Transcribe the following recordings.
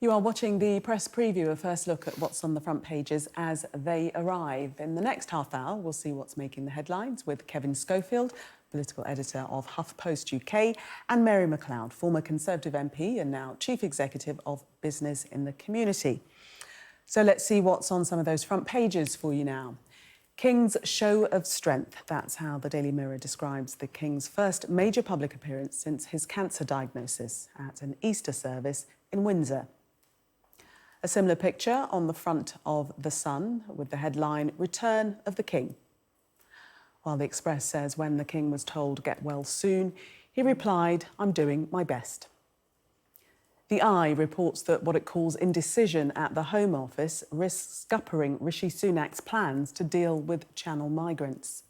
You are watching the press preview, a first look at what's on the front pages as they arrive. In the next half hour, we'll see what's making the headlines with Kevin Schofield, political editor of HuffPost UK, and Mary Macleod, former Conservative MP and now Chief Executive of Business in the Community. So let's see what's on some of those front pages for you now. King's show of strength. That's how the Daily Mirror describes the King's first major public appearance since his cancer diagnosis at an Easter service in Windsor. A similar picture on the front of The Sun with the headline, Return of the King. While The Express says when the King was told get well soon, he replied, I'm doing my best. The Eye reports that what it calls indecision at the Home Office risks scuppering Rishi Sunak's plans to deal with Channel migrants.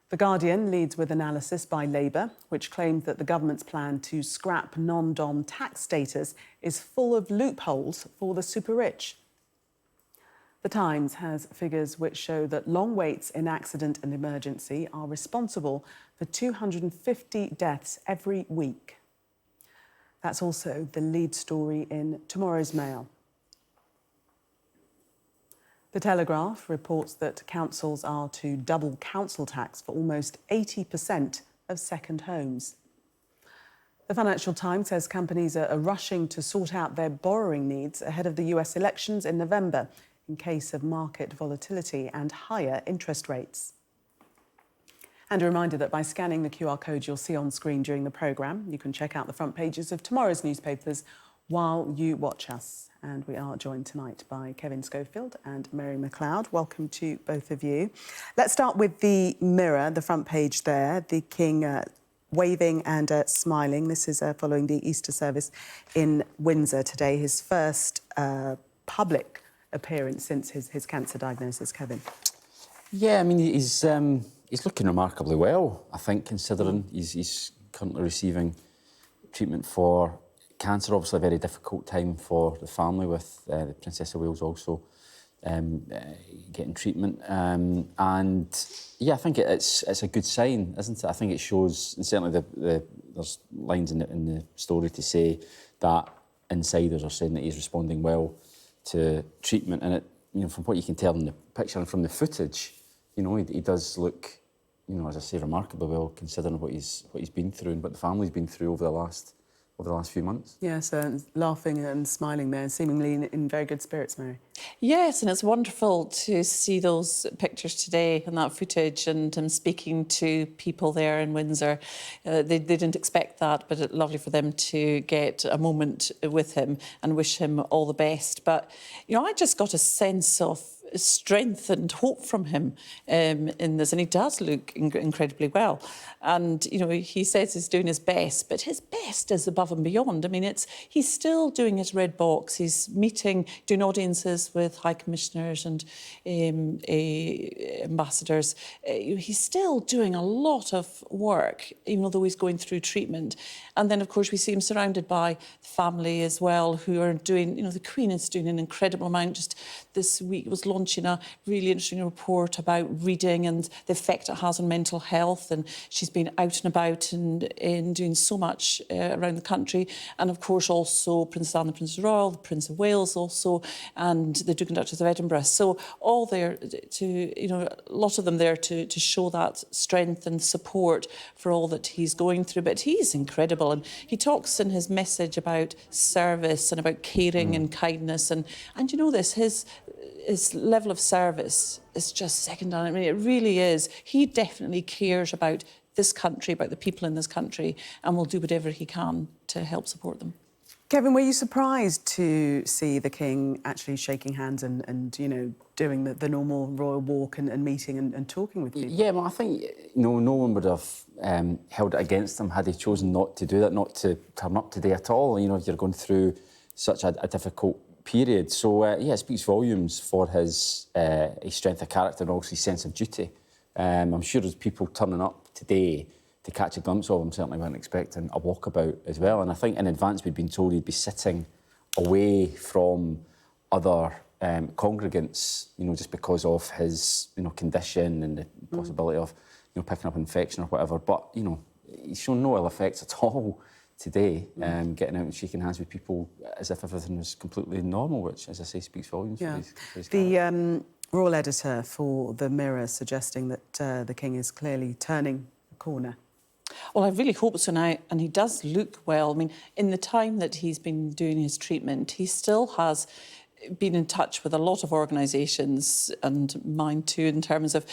The Guardian leads with analysis by Labour, which claims that the government's plan to scrap non-dom tax status is full of loopholes for the super-rich. The Times has figures which show that long waits in accident and emergency are responsible for 250 deaths every week. That's also the lead story in tomorrow's Mail. The Telegraph reports that councils are to double council tax for almost 80% of second homes. The Financial Times says companies are rushing to sort out their borrowing needs ahead of the US elections in November in case of market volatility and higher interest rates. And a reminder that by scanning the QR code you'll see on screen during the programme, you can check out the front pages of tomorrow's newspapers while you watch us. And we are joined tonight by Kevin Schofield and Mary Macleod. Welcome to both of you. Let's start with the Mirror, the front page there. The King waving and smiling. This is following the Easter service in Windsor today, his first public appearance since his cancer diagnosis. Kevin? Yeah, I mean, he's looking remarkably well, I think, considering he's currently receiving treatment for cancer. Obviously a very difficult time for the family with the Princess of Wales also getting treatment. And yeah, I think it's a good sign, isn't it? I think it shows, and certainly there's lines in the story to say that insiders are saying that he's responding well to treatment. And it, you know, from what you can tell in the picture and from the footage, you know, he does look, you know, as I say, remarkably well considering what he's been through and what the family's been through over the last few months. Yes, laughing and smiling there, seemingly in very good spirits, Mary. Yes, and it's wonderful to see those pictures today and that footage and him speaking to people there in Windsor. They didn't expect that, but it's lovely for them to get a moment with him and wish him all the best. But, you know, I just got a sense of strength and hope from him in this, and he does look incredibly well. And, you know, he says he's doing his best, but his best is above and beyond. I mean, he's still doing his red box. He's doing audiences with high commissioners and ambassadors. He's still doing a lot of work, even though he's going through treatment. And then, of course, we see him surrounded by family as well, who are doing, you know, the Queen is doing an incredible amount. Just this week was launching a really interesting report about reading and the effect it has on mental health. And she's been out and about and doing so much around the country. And, of course, also Princess Anne, the Princess Royal, the Prince of Wales also, and the Duke and Duchess of Edinburgh. So all there to, you know, a lot of them there to show that strength and support for all that he's going through. But he's incredible. And he talks in his message about service and about caring and kindness. And you know this, his level of service is just second to none. I mean, it really is. He definitely cares about this country, about the people in this country, and will do whatever he can to help support them. Kevin, were you surprised to see the King actually shaking hands and you know, doing the normal royal walk and meeting and talking with people? Yeah, well, I think, you know, no one would have held it against him had he chosen not to do that, not to turn up today at all. You know, you're going through such a difficult period. So, yeah, it speaks volumes for his strength of character and also his sense of duty. I'm sure there's people turning up today to catch a glimpse of him. Certainly weren't expecting a walkabout as well. And I think in advance we'd been told he'd be sitting away from other congregants, you know, just because of his, you know, condition and the possibility of, you know, picking up infection or whatever. But, you know, he's shown no ill effects at all today, getting out and shaking hands with people as if everything was completely normal, which, as I say, speaks volumes for his character. The royal editor for The Mirror suggesting that the King is clearly turning a corner. Well, I really hope so now, and he does look well. I mean, in the time that he's been doing his treatment, he still has been in touch with a lot of organisations, and mine too, in terms of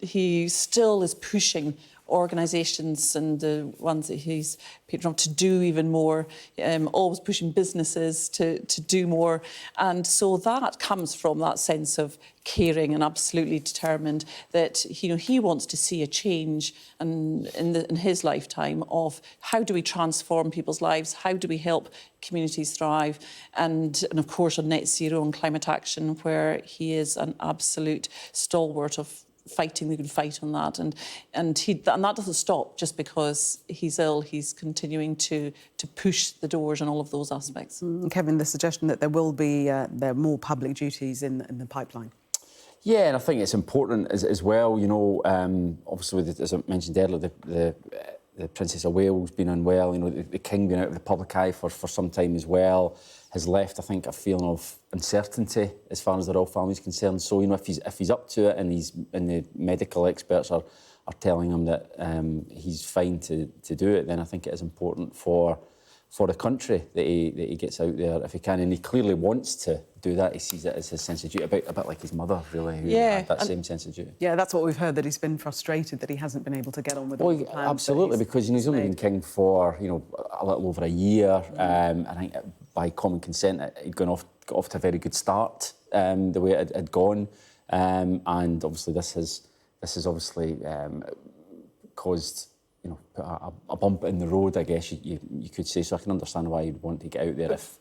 he still is pushing organisations and the ones that he's patroned to do even more, always pushing businesses to do more. And so that comes from that sense of caring and absolutely determined that he wants to see a change in his lifetime of how do we transform people's lives, how do we help communities thrive, and of course on net zero and climate action, where he is an absolute stalwart of fighting the good fight on that, and that doesn't stop just because he's ill. He's continuing to push the doors on all of those aspects. Kevin, the suggestion that there will be there are more public duties in the pipeline. Yeah, and I think it's important as well. Obviously, as I mentioned earlier, the Princess of Wales being unwell, the King being out of the public eye for some time as well, has left, I think, a feeling of uncertainty as far as the royal family is concerned. So, if he's up to it and the medical experts are telling him that he's fine to do it, then I think it is important for the country that he gets out there if he can. And he clearly wants to do that. He sees it as his sense of duty, a bit like his mother, really, who had that same sense of duty. Yeah, that's what we've heard, that he's been frustrated that he hasn't been able to get on with all the plans. Absolutely, because he's only been king for, a little over a year. I think by common consent, he'd got off to a very good start, the way it had gone. And obviously this has obviously caused a bump in the road, I guess you could say. So I can understand why you'd want to get out there if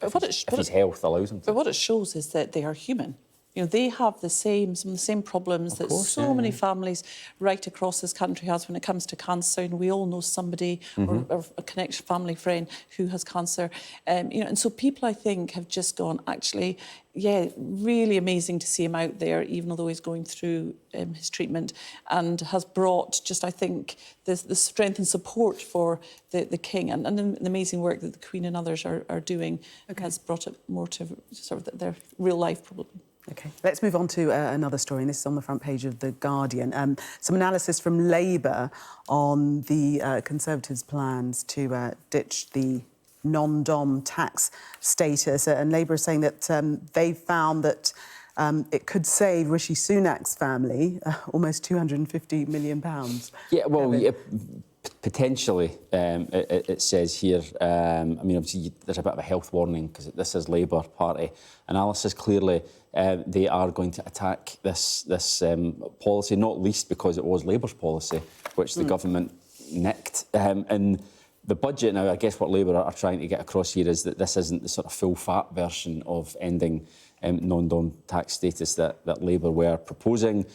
his health allows him to. But what it shows is that they are human. They have some of the same problems that so many families right across this country has when it comes to cancer. And we all know somebody or a connection, family friend who has cancer. And so people, I think, have just gone, actually, really amazing to see him out there, even although he's going through his treatment, and has brought just, I think, the strength and support for the King and the amazing work that the Queen and others are doing has brought it more to sort of their real life, probably. OK, let's move on to another story, and this is on the front page of The Guardian. Some analysis from Labour on the Conservatives' plans to ditch the non-dom tax status. And Labour is saying that they've found that it could save Rishi Sunak's family almost £250 million. Yeah, well, potentially, it says here. Obviously, there's a bit of a health warning because this is Labour Party analysis. Clearly, they are going to attack this policy, not least because it was Labour's policy, which the government nicked. And the budget now, I guess what Labour are trying to get across here is that this isn't the sort of full-fat version of ending non-dom tax status that Labour were proposing.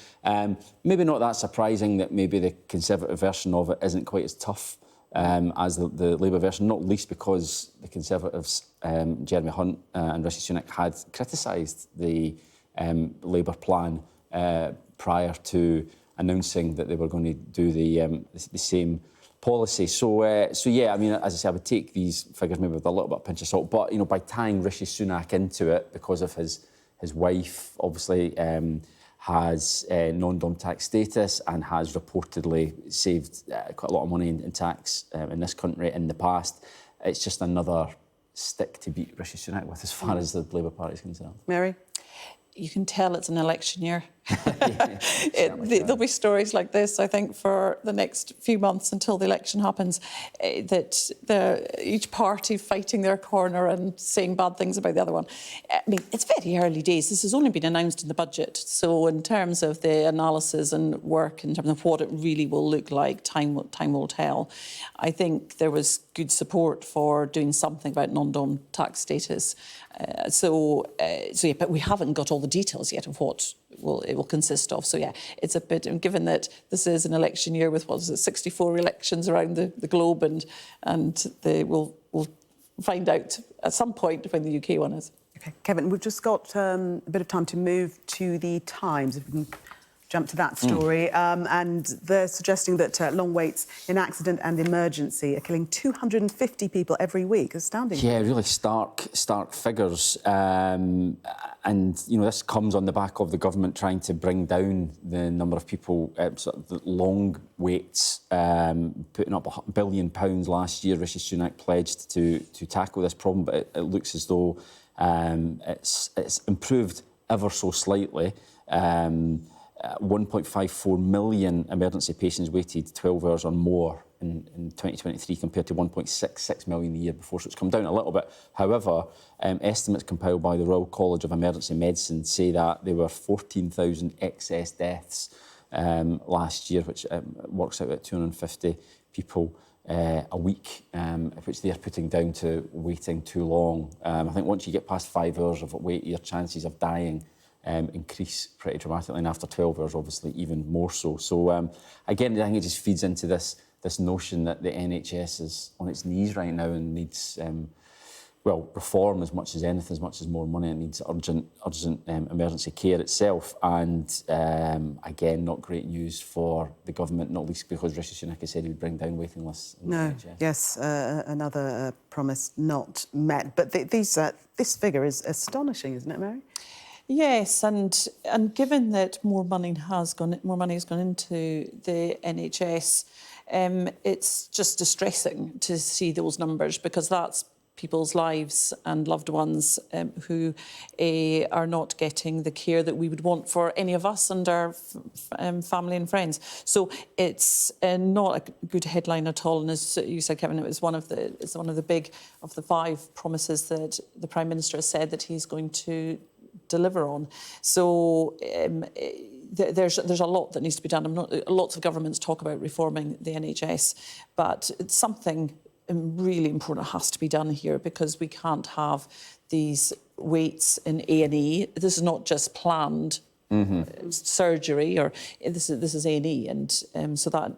Maybe not that surprising that maybe the Conservative version of it isn't quite as tough as the Labour version, not least because the Conservatives, Jeremy Hunt and Rishi Sunak, had criticised the Labour plan prior to announcing that they were going to do the same policy. So yeah, as I say, I would take these figures maybe with a little bit of pinch of salt. But by tying Rishi Sunak into it because of his wife, obviously has non-dom tax status and has reportedly saved quite a lot of money in tax in this country in the past, it's just another stick to beat Rishi Sunak with as far as the Labour Party is concerned. Mary? You can tell it's an election year. There'll be stories like this, I think, for the next few months until the election happens, that each party fighting their corner and saying bad things about the other one. It's very early days. This has only been announced in the budget. So in terms of the analysis and work, in terms of what it really will look like, time will tell. I think there was good support for doing something about non-dom tax status. But we haven't got all the details yet of what it will consist of. So yeah, it's a bit, and given that this is an election year with 64 elections around the globe, and we'll find out at some point when the UK one is. OK, Kevin, we've just got a bit of time to move to the Times. If we can jump to that story. And they're suggesting that long waits in accident and emergency are killing 250 people every week. Astounding. Yeah, really stark figures. And, you know, this comes on the back of the government trying to bring down the number of people, sort of the long waits, putting up £1 billion last year. Rishi Sunak pledged to tackle this problem, but it looks as though it's improved ever so slightly. 1.54 million emergency patients waited 12 hours or more in 2023 compared to 1.66 million the year before, so it's come down a little bit. However, estimates compiled by the Royal College of Emergency Medicine say that there were 14,000 excess deaths last year, which works out at 250 people a week, which they're putting down to waiting too long. I think once you get past 5 hours of wait, your chances of dying increase pretty dramatically, and after 12 hours, obviously, even more so. So, again, I think it just feeds into this notion that the NHS is on its knees right now and needs, well, reform as much as anything, as much as more money. It needs urgent emergency care itself. And, again, not great news for the government, not least because Rishi Sunak has said he would bring down waiting lists in the NHS. Yes, another promise not met. But this figure is astonishing, isn't it, Mary? Yes, and given that more money has gone into the NHS, it's just distressing to see those numbers, because that's people's lives and loved ones who are not getting the care that we would want for any of us and our family and friends. So it's not a good headline at all. And as you said, Kevin, it's one of the 5 promises that the Prime Minister has said that he's going to deliver on. So there's a lot that needs to be done. Lots of governments talk about reforming the NHS, but it's something really important has to be done here, because we can't have these waits in A&E. This is not just planned surgery, or this is A&E, and so that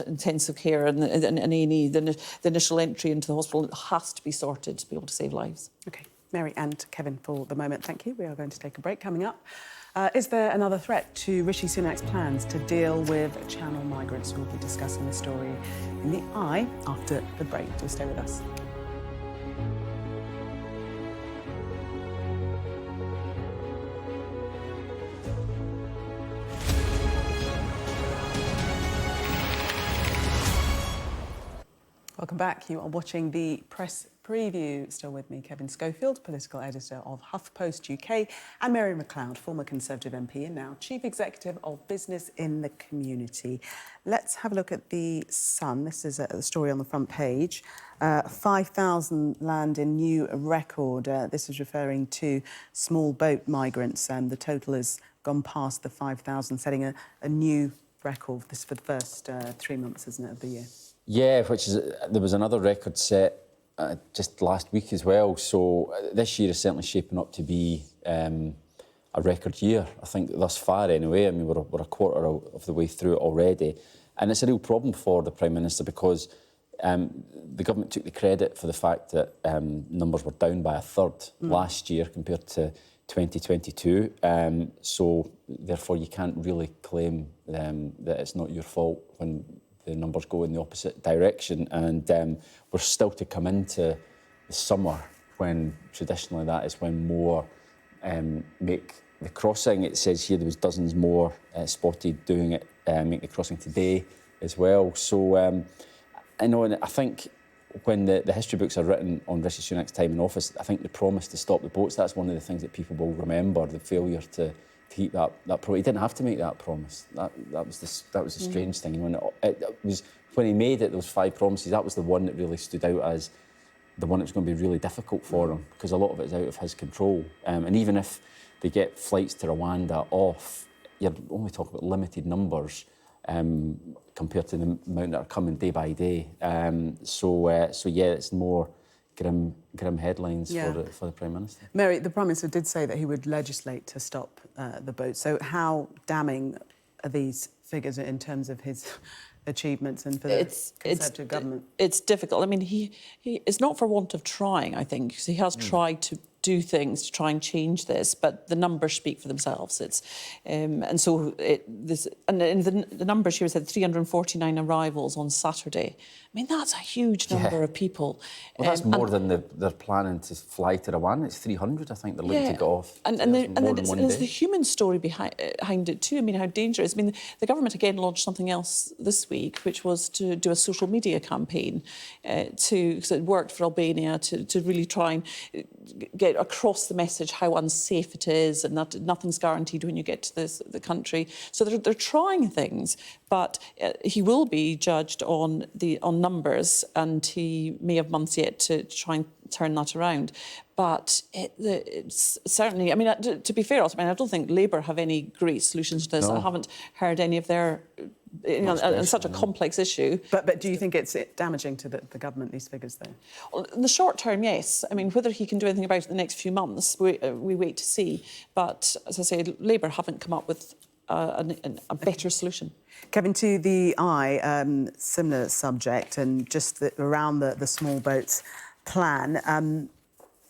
intensive care and A&E, the initial entry into the hospital, has to be sorted to be able to save lives. OK. Mary and Kevin, for the moment, thank you. We are going to take a break. Coming up, is there another threat to Rishi Sunak's plans to deal with Channel migrants? We'll be discussing the story in the Eye after the break. Do stay with us. Welcome back. You are watching the press preview. Still with me, Kevin Schofield, political editor of HuffPost UK, and Mary Macleod, former Conservative MP and now Chief Executive of Business in the Community. Let's have a look at the Sun. This is a story on the front page. 5,000 land in new record. This is referring to small boat migrants. The total has gone past the 5,000, setting a new record. This is for the first 3 months, isn't it, of the year? Yeah, there was another record set just last week as well. So this year is certainly shaping up to be a record year, I think, thus far anyway. I mean, we're a quarter of the way through it already. And it's a real problem for the Prime Minister, because the government took the credit for the fact that numbers were down by a third last year compared to 2022. So therefore you can't really claim that it's not your fault when the numbers go in the opposite direction. And we're still to come into the summer, when traditionally that is when more make the crossing. It says here there was dozens more spotted doing it, make the crossing today as well. So I know, and I think when the history books are written on Rishi Sunak's time in office, I think the promise to stop the boats, that's one of the things that people will remember, the failure to keep that promise. He didn't have to make that promise. That was the strange thing. And when he made it, those 5 promises, that was the one that really stood out as the one that was going to be really difficult for him, because a lot of it is out of his control. And even if they get flights to Rwanda off, you're only talking about limited numbers compared to the amount that are coming day by day. So yeah, it's more grim headlines for the Prime Minister. Mary, the Prime Minister did say that he would legislate to stop the boat. So how damning are these figures in terms of his achievements and for the Conservative government? It's difficult. I mean, he it's not for want of trying, I think, because he has tried to do things to try and change this, but the numbers speak for themselves. It's and so the numbers here said 349 arrivals on Saturday. I mean, that's a huge number of people. Well, that's more than they're planning to fly to Rwanda. It's 300, I think, they're looking to get off. And there's the human story behind it too. I mean, how dangerous. I mean, the government again launched something else this week, which was to do a social media campaign because it worked for Albania to really try and get across the message how unsafe it is and that nothing's guaranteed when you get to the country. So they're trying things, but he will be judged on numbers, and he may have months yet to try and turn that around. But it's certainly, I mean, to be fair, I don't think Labour have any great solutions to this. No. I haven't heard any of their, on such a complex issue. But do you think it's damaging to the government, these figures, though? Well, in the short term, yes. I mean, whether he can do anything about it in the next few months, we wait to see. But, as I say, Labour haven't come up with a better solution. Kevin, to the eye, similar subject, and just around the small boats plan.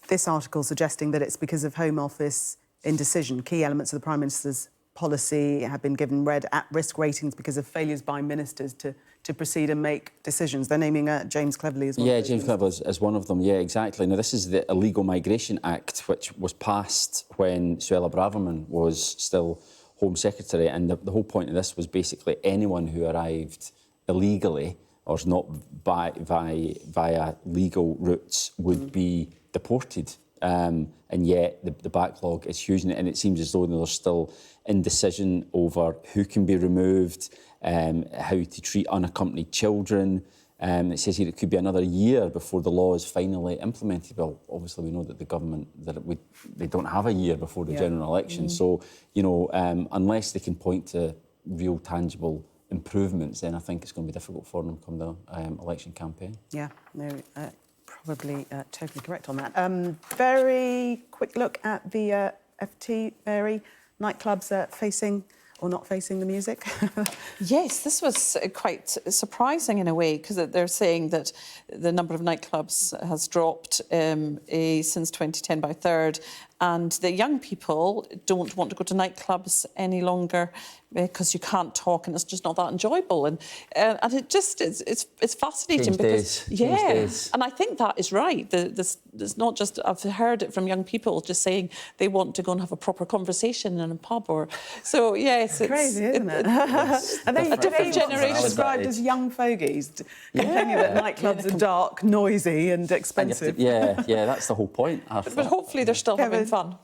This article suggesting that it's because of Home Office indecision. Key elements of the Prime Minister's policy have been given red at-risk ratings because of failures by ministers to proceed and make decisions. They're naming James Cleverly as well. Yeah, James Cleverly is one of them. Yeah, exactly. Now, this is the Illegal Migration Act, which was passed when Suella Braverman was still Home Secretary, and the whole point of this was basically anyone who arrived illegally or is not via legal routes would be deported. And yet the backlog is huge, and it seems as though there's still indecision over who can be removed, how to treat unaccompanied children. It says here it could be another year before the law is finally implemented. Well, obviously we know that the government, they don't have a year before the general election. So, unless they can point to real tangible improvements, then I think it's going to be difficult for them come the election campaign. Yeah, no, probably totally correct on that. Very quick look at the FT, Mary. Nightclubs facing or not facing the music? Yes, this was quite surprising in a way, because they're saying that the number of nightclubs has dropped since 2010 by a third, and the young people don't want to go to nightclubs any longer because you can't talk and it's just not that enjoyable. And it just it's fascinating because and I think that is right. There's not just, I've heard it from young people just saying they want to go and have a proper conversation in a pub or so. Yes, it's crazy, isn't it? And they, a different generation described as young fogies, complaining that nightclubs are dark, noisy, and expensive. Yeah, that's the whole point. But hopefully they're still having fun.